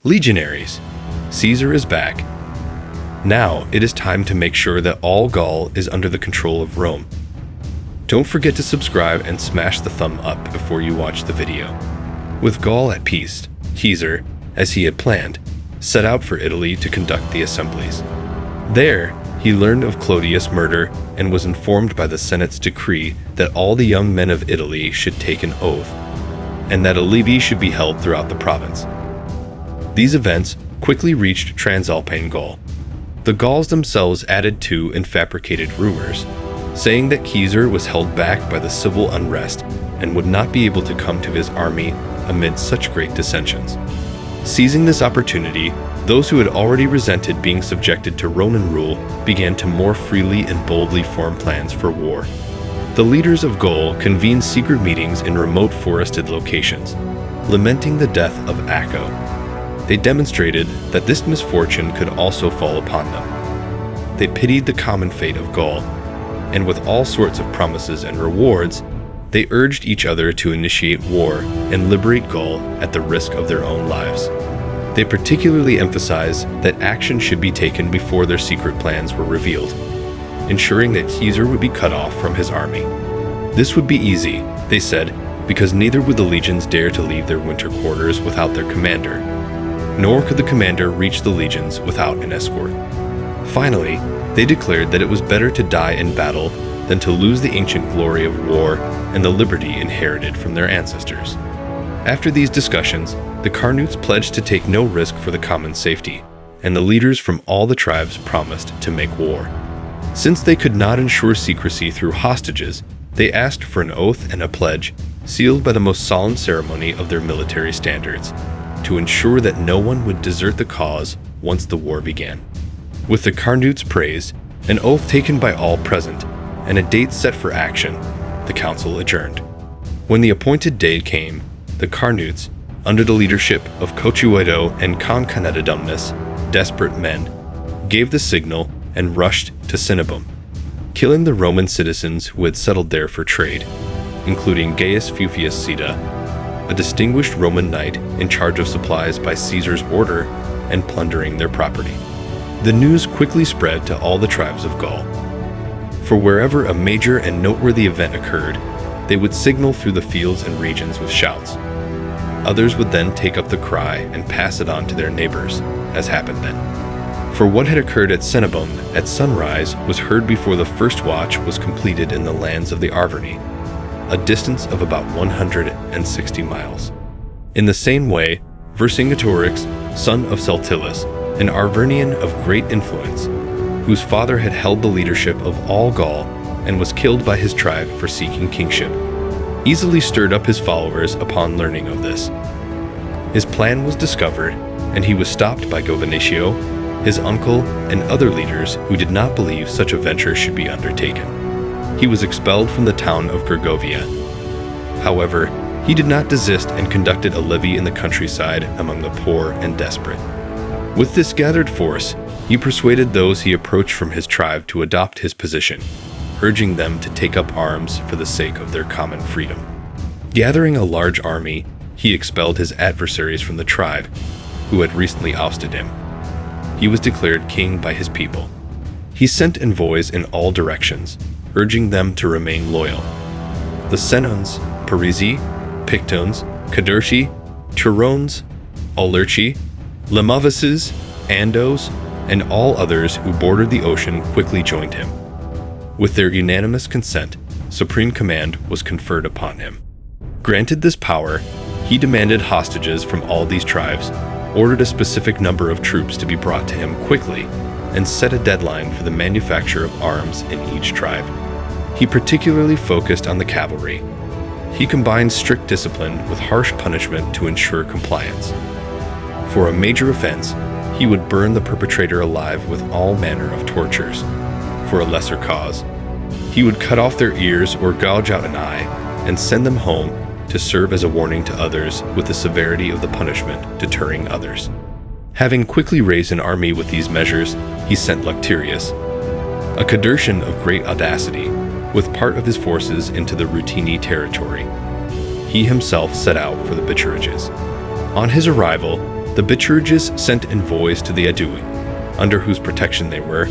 Legionaries, Caesar is back. Now it is time to make sure that all Gaul is under the control of Rome. Don't forget to subscribe and smash the thumb up before you watch the video. With Gaul at peace, Caesar, as he had planned, set out for Italy to conduct the assemblies. There, he learned of Clodius' murder and was informed by the Senate's decree that all the young men of Italy should take an oath, and that a levy should be held throughout the province. These events quickly reached Transalpine Gaul. The Gauls themselves added to and fabricated rumors, saying that Caesar was held back by the civil unrest and would not be able to come to his army amid such great dissensions. Seizing this opportunity, those who had already resented being subjected to Roman rule began to more freely and boldly form plans for war. The leaders of Gaul convened secret meetings in remote forested locations, lamenting the death of Acco. They demonstrated that this misfortune could also fall upon them. They pitied the common fate of Gaul, and with all sorts of promises and rewards, they urged each other to initiate war and liberate Gaul at the risk of their own lives. They particularly emphasized that action should be taken before their secret plans were revealed, ensuring that Caesar would be cut off from his army. This would be easy, they said, because neither would the legions dare to leave their winter quarters without their commander, nor could the commander reach the legions without an escort. Finally, they declared that it was better to die in battle than to lose the ancient glory of war and the liberty inherited from their ancestors. After these discussions, the Carnutes pledged to take no risk for the common safety, and the leaders from all the tribes promised to make war. Since they could not ensure secrecy through hostages, they asked for an oath and a pledge, sealed by the most solemn ceremony of their military standards, to ensure that no one would desert the cause once the war began. With the Carnutes praised, an oath taken by all present, and a date set for action, the council adjourned. When the appointed day came, the Carnutes, under the leadership of Cotuedo and Concanetidumnus, desperate men, gave the signal and rushed to Cenabum, killing the Roman citizens who had settled there for trade, including Gaius Fufius Sida, a distinguished Roman knight in charge of supplies by Caesar's order and plundering their property. The news quickly spread to all the tribes of Gaul. For wherever a major and noteworthy event occurred, they would signal through the fields and regions with shouts. Others would then take up the cry and pass it on to their neighbors, as happened then. For what had occurred at Cenabum at sunrise was heard before the first watch was completed in the lands of the Arverni, a distance of about 160 miles. In the same way, Vercingetorix, son of Celtillus, an Arvernian of great influence, whose father had held the leadership of all Gaul and was killed by his tribe for seeking kingship, easily stirred up his followers upon learning of this. His plan was discovered, and he was stopped by Govenatio, his uncle, and other leaders who did not believe such a venture should be undertaken. He was expelled from the town of Gergovia. However, he did not desist and conducted a levy in the countryside among the poor and desperate. With this gathered force, he persuaded those he approached from his tribe to adopt his position, urging them to take up arms for the sake of their common freedom. Gathering a large army, he expelled his adversaries from the tribe, who had recently ousted him. He was declared king by his people. He sent envoys in all directions, urging them to remain loyal. The Senones, Parisi, Pictones, Cadurci, Turones, Aulerci, Limovices, Andos, and all others who bordered the ocean quickly joined him. With their unanimous consent, supreme command was conferred upon him. Granted this power, he demanded hostages from all these tribes, ordered a specific number of troops to be brought to him quickly, and set a deadline for the manufacture of arms in each tribe. He particularly focused on the cavalry. He combined strict discipline with harsh punishment to ensure compliance. For a major offense, he would burn the perpetrator alive with all manner of tortures. For a lesser cause, he would cut off their ears or gouge out an eye and send them home to serve as a warning to others, with the severity of the punishment deterring others. Having quickly raised an army with these measures, he sent Lucterius, a Cadurcian of great audacity, with part of his forces into the Rutini territory. He himself set out for the Bituriges. On his arrival, The Bituriges sent envoys to the Aedui, under whose protection they were,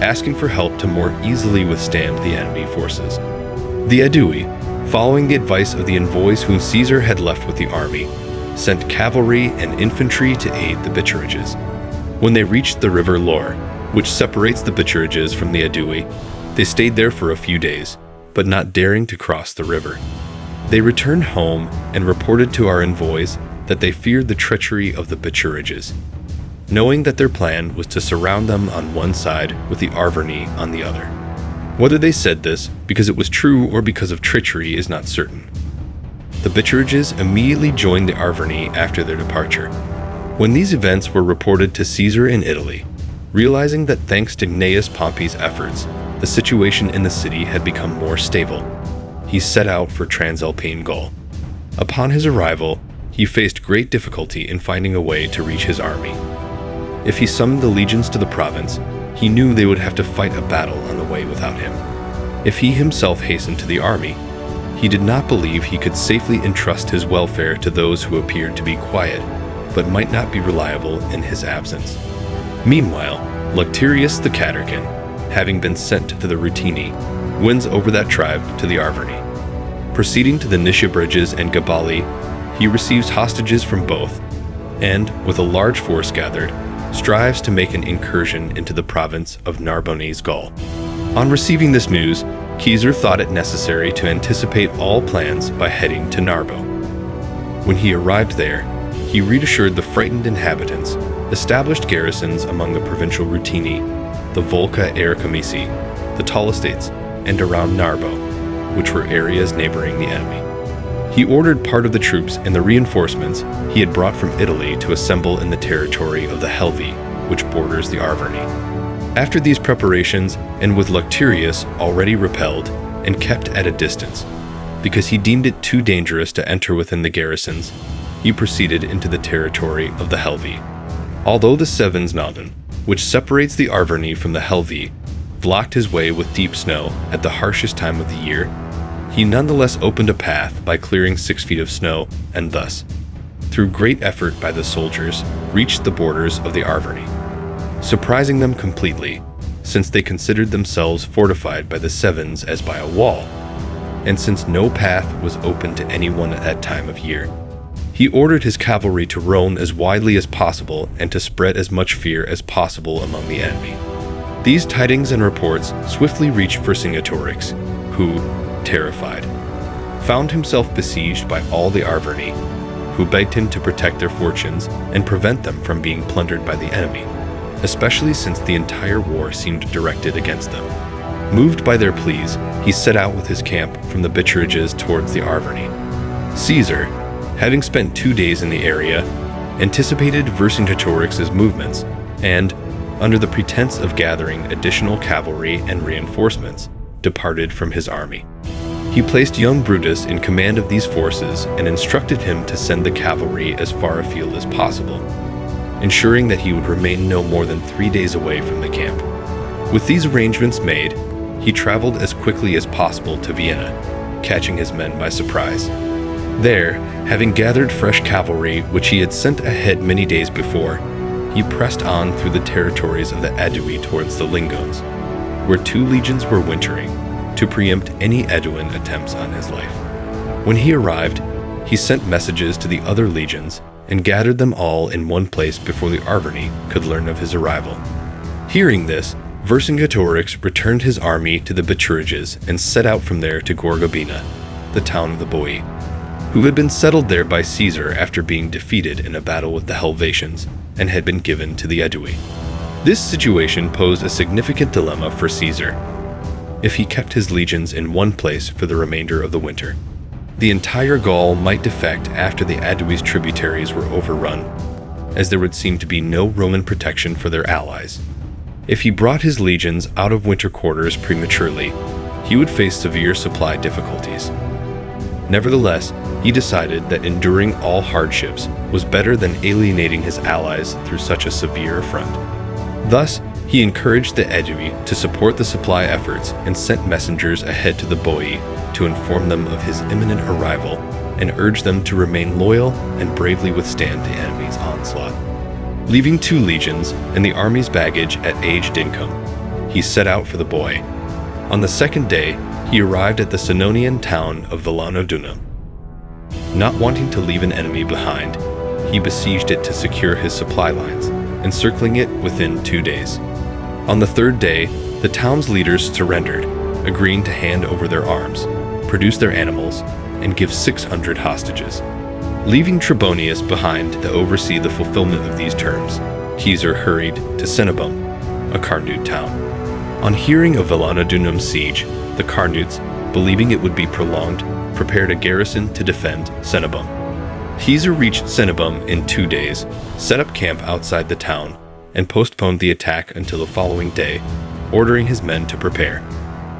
asking for help to more easily withstand the enemy forces. The Aedui, following the advice of the envoys whom Caesar had left with the army, sent cavalry and infantry to aid the Bituriges. When they reached the river Loire, which separates the Bituriges from the Aedui, they stayed there for a few days, but not daring to cross the river. They returned home and reported to our envoys that they feared the treachery of the Bituriges, knowing that their plan was to surround them on one side with the Arverni on the other. Whether they said this because it was true or because of treachery is not certain. The Bituriges immediately joined the Arverni after their departure. When these events were reported to Caesar in Italy, realizing that thanks to Gnaeus Pompey's efforts, the situation in the city had become more stable, he set out for Transalpine Gaul. Upon his arrival, he faced great difficulty in finding a way to reach his army. If he summoned the legions to the province, he knew they would have to fight a battle on the way without him. If he himself hastened to the army, he did not believe he could safely entrust his welfare to those who appeared to be quiet, but might not be reliable in his absence. Meanwhile, Lucterius the Catercan, having been sent to the Rutini, wins over that tribe to the Arverni. Proceeding to the Nishibridges and Gabali, he receives hostages from both, and, with a large force gathered, strives to make an incursion into the province of Narbonese Gaul. On receiving this news, Caesar thought it necessary to anticipate all plans by heading to Narbo. When he arrived there, he reassured the frightened inhabitants, established garrisons among the provincial Rutini, the Volca Aercomici, the Taulistates, and around Narbo, which were areas neighboring the enemy. He ordered part of the troops and the reinforcements he had brought from Italy to assemble in the territory of the Helvii, which borders the Arverni. After these preparations, and with Lucterius already repelled and kept at a distance, because he deemed it too dangerous to enter within the garrisons, he proceeded into the territory of the Helvii. Although the Cevennes mountain, which separates the Arverni from the Helvii, blocked his way with deep snow at the harshest time of the year, he nonetheless opened a path by clearing 6 feet of snow, and thus, through great effort by the soldiers, reached the borders of the Arverni, surprising them completely, since they considered themselves fortified by the Cevennes as by a wall, and since no path was open to anyone at that time of year. He ordered his cavalry to roam as widely as possible and to spread as much fear as possible among the enemy. These tidings and reports swiftly reached Vercingetorix, who, terrified, found himself besieged by all the Arverni, who begged him to protect their fortunes and prevent them from being plundered by the enemy, especially since the entire war seemed directed against them. Moved by their pleas, he set out with his camp from the Bituriges towards the Arverni. Caesar, having spent 2 days in the area, anticipated Vercingetorix's movements, and, under the pretense of gathering additional cavalry and reinforcements, departed from his army. He placed young Brutus in command of these forces and instructed him to send the cavalry as far afield as possible, ensuring that he would remain no more than 3 days away from the camp. With these arrangements made, he traveled as quickly as possible to Vienna, catching his men by surprise. There, having gathered fresh cavalry which he had sent ahead many days before, he pressed on through the territories of the Aedui towards the Lingones, where 2 legions were wintering, to preempt any Aeduan attempts on his life. When he arrived, he sent messages to the other legions and gathered them all in one place before the Arverni could learn of his arrival. Hearing this, Vercingetorix returned his army to the Bituriges and set out from there to Gorgobina, the town of the Boii, who had been settled there by Caesar after being defeated in a battle with the Helvetians and had been given to the Aedui. This situation posed a significant dilemma for Caesar. If he kept his legions in one place for the remainder of the winter, the entire Gaul might defect after the Aedui's tributaries were overrun, as there would seem to be no Roman protection for their allies. If he brought his legions out of winter quarters prematurely, he would face severe supply difficulties. Nevertheless, he decided that enduring all hardships was better than alienating his allies through such a severe affront. Thus, he encouraged the Aedui to support the supply efforts and sent messengers ahead to the Boii to inform them of his imminent arrival and urged them to remain loyal and bravely withstand the enemy's onslaught. Leaving 2 legions and the army's baggage at aged income, he set out for the boy. On the 2nd day, he arrived at the Cenonian town of Vercingetorix. Not wanting to leave an enemy behind, he besieged it to secure his supply lines, encircling it within 2 days. On the 3rd day, the town's leaders surrendered, agreeing to hand over their arms, produce their animals, and give 600 hostages. Leaving Trebonius behind to oversee the fulfillment of these terms, Caesar hurried to Cenabum, a Carnute town. On hearing of Vercingetorix's siege, the Carnutes, believing it would be prolonged, prepared a garrison to defend Cenabum. Caesar reached Cenabum in 2 days, set up camp outside the town, and postponed the attack until the following day, ordering his men to prepare.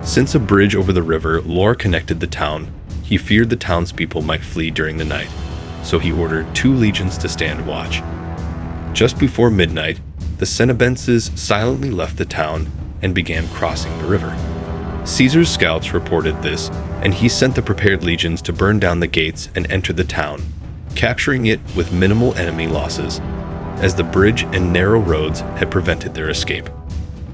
Since a bridge over the river Loire connected the town, he feared the townspeople might flee during the night, so he ordered 2 legions to stand watch. Just before midnight, the Cenabenses silently left the town and began crossing the river. Caesar's scouts reported this, and he sent the prepared legions to burn down the gates and enter the town, capturing it with minimal enemy losses, as the bridge and narrow roads had prevented their escape.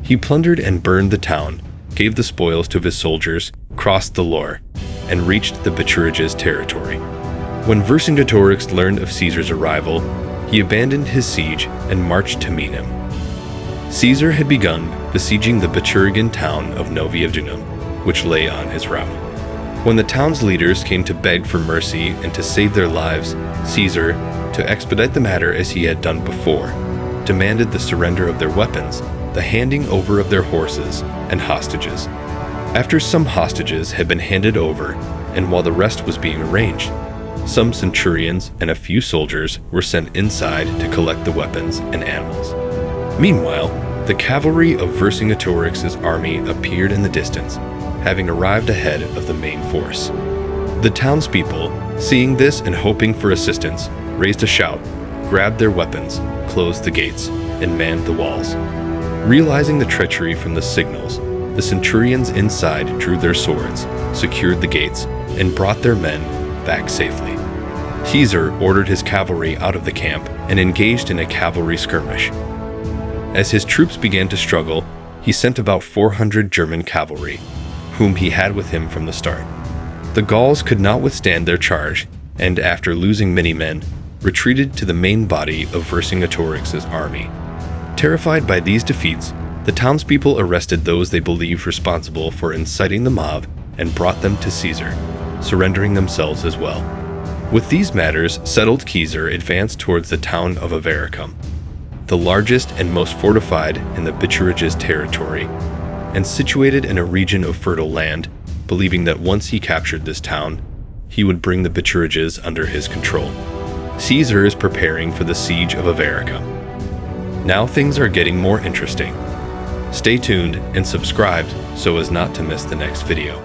He plundered and burned the town, gave the spoils to his soldiers, crossed the Loire, and reached the Bituriges' territory. When Vercingetorix learned of Caesar's arrival, he abandoned his siege and marched to meet him. Caesar had begun besieging the Biturigan town of Noviodunum, which lay on his route. When the town's leaders came to beg for mercy and to save their lives, Caesar, to expedite the matter as he had done before, demanded the surrender of their weapons, the handing over of their horses and hostages. After some hostages had been handed over, and while the rest was being arranged, some centurions and a few soldiers were sent inside to collect the weapons and animals. Meanwhile, the cavalry of Vercingetorix's army appeared in the distance, having arrived ahead of the main force. The townspeople, seeing this and hoping for assistance, raised a shout, grabbed their weapons, closed the gates, and manned the walls. Realizing the treachery from the signals, the centurions inside drew their swords, secured the gates, and brought their men back safely. Caesar ordered his cavalry out of the camp and engaged in a cavalry skirmish. As his troops began to struggle, he sent about 400 German cavalry, whom he had with him from the start. The Gauls could not withstand their charge, and after losing many men, retreated to the main body of Vercingetorix's army. Terrified by these defeats, the townspeople arrested those they believed responsible for inciting the mob and brought them to Caesar, surrendering themselves as well. With these matters settled, Caesar advanced towards the town of Avaricum, the largest and most fortified in the Bituriges' territory, and situated in a region of fertile land, believing that once he captured this town, he would bring the Bituriges under his control. Caesar is preparing for the siege of Avaricum. Now things are getting more interesting. Stay tuned and subscribe so as not to miss the next video.